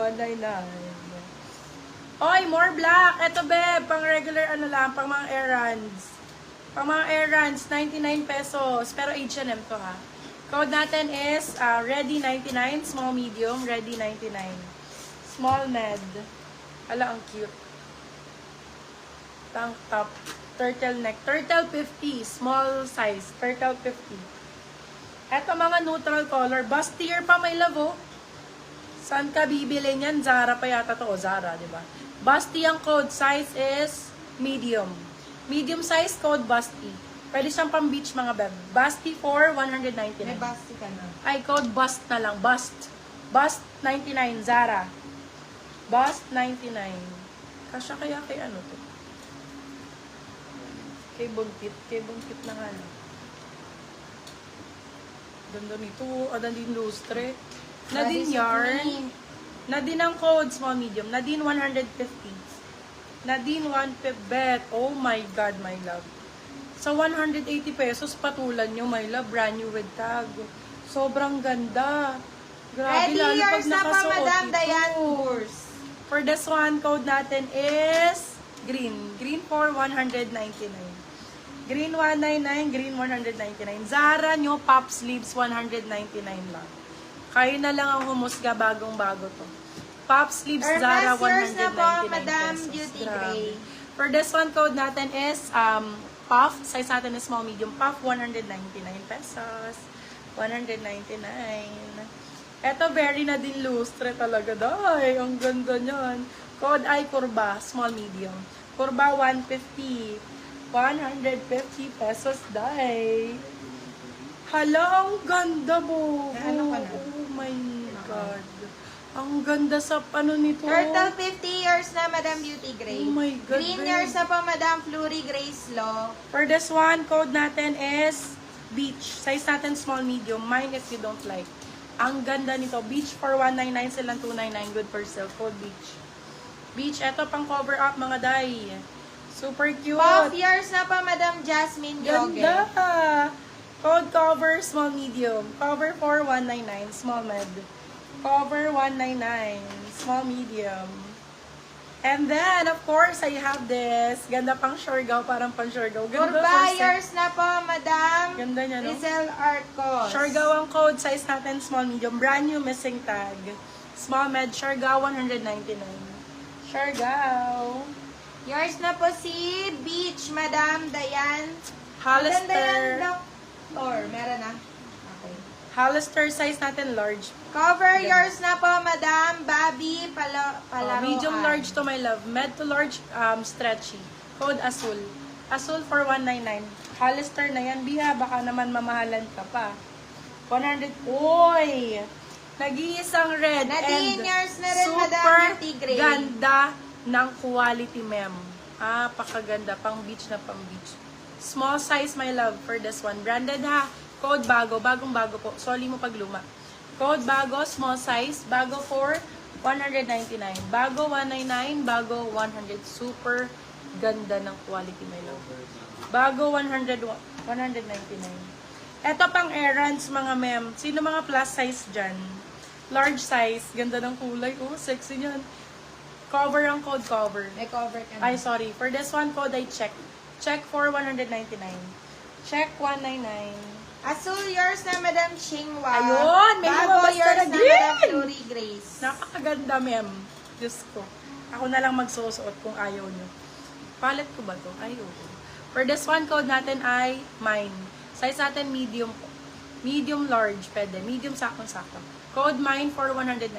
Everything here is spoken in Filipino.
199. Oy, more black. Eto, be, pang regular ano lang, pang mga errands. Pang mga errands, 99 pesos. Pero H&M to, ha. Code natin is ready 99, small medium, ready 99. Small med. Ala, ang cute. Tank top, turtleneck. Turtle 50, small size, turtle 50. Eto mga neutral color. Bustier pa, may love, oh. Saan ka bibili niyan? Zara pa yata to. O, Zara, di ba? Busty ang code. Size is medium. Medium size code Busty. Pwede siyang pang beach mga beb. Busty for 199. May basti ka na. Ay, code Bust na lang. Bust. Bust 99. Zara. Bust 99. Kasya kaya kay ano to? Kay Bungkit. Kay Bungkit na nga lang. Ganda nito. Adandin lustre. Nadine yarn. Nadine ang code, small medium. Nadine 150. Nadine 150 bet. Oh my God, my love. Sa 180 pesos, patulan nyo, my love. Brand new with tag. Sobrang ganda. Grabe, Ready lalo pag yours na pa, nakasuot Madam ito. Diane Tours. For this one, code natin is green. Green for 199. Green 199, green 199. Zara nyo, pop sleeves 199 lang. Kayo na lang ang humusga bagong-bago to. Pop sleeves Zara 199 na po, Madam pesos. Beauty Grabe. Gray. For this one, code natin is puff. Size natin is small medium. Puff 199 pesos. 199. Eto, very na din lustre talaga. Day, ang ganda niyan. Code ay kurba, small medium. Kurba 150. 150 pesos, day. Hala, ang ganda mo. Ano ka na? Oh my God. Ang ganda sa ano nito. Turtle 50 years na, Madam Beauty Gray. Oh my God, Green babe. years na po, Madam Flurry Grace Law. For this one, code natin is beach. Size natin small medium. Mine if you don't like. Ang ganda nito. Beach for 199 silang 299. Good for sale. Code beach. Beach. Eto pang cover up mga day. Super cute. Puff years na po, Madam Jasmine Yoge. Ganda. Code cover small medium. Cover for 199. Small med. Cover 199. Small medium. And then, of course, I have this. Ganda pang Siargao. Parang pang Siargao. Ganda For buyers na po, Madam Ganda niya, no? Rizal Arcos. Siargao ang code. Size natin, small medium. Brand new missing tag. Small med. Siargao, 199. Siargao. Yours na po si Beach, Madam Diane. Hollister. Diane Black Floor. Meron na. Okay. Hollister size natin, large. Cover Ganda. yours na po, Madam Bobby Palaroan. Medium large to my love. Med to large, stretchy. Code Azul. Azul for 199. Hollister na yan, Biha. Baka naman mamahalan ka pa. 100. Uy! Nag-iisang red. Nadine and yours na rin, Madam super Beauty Gray. ganda ng quality, ma'am. Pakaganda. Pang beach na pang beach. Small size, my love, for this one. Branded, ha. Code bago. Bagong-bago po. Soli mo pag luma. Code bago, small size. Bago for 199. Bago 199. Bago 100. Super ganda ng quality, my love. Bago 100, 199. Eto pang errands, mga ma'am. Sino mga plus size dyan? Large size. Ganda ng kulay. Oh, sexy niyan. Cover ang code, cover. May cover ka na. Ay, sorry. For this one, code I check. Check for 199. Check 199. Azul yours na, Madam Xinghua. Ayun! May Bago lumabas yours ka na na, din! Madam Flurry Grace. Napakaganda, ma'am. Diyos ko. Ako na lang magsusuot kung ayaw nyo. Palette ko ba to? Ay, oo. For this one, code natin ay mine. Size natin medium po. Medium large, pwede. Medium sakong-sakto. Code mine for 199.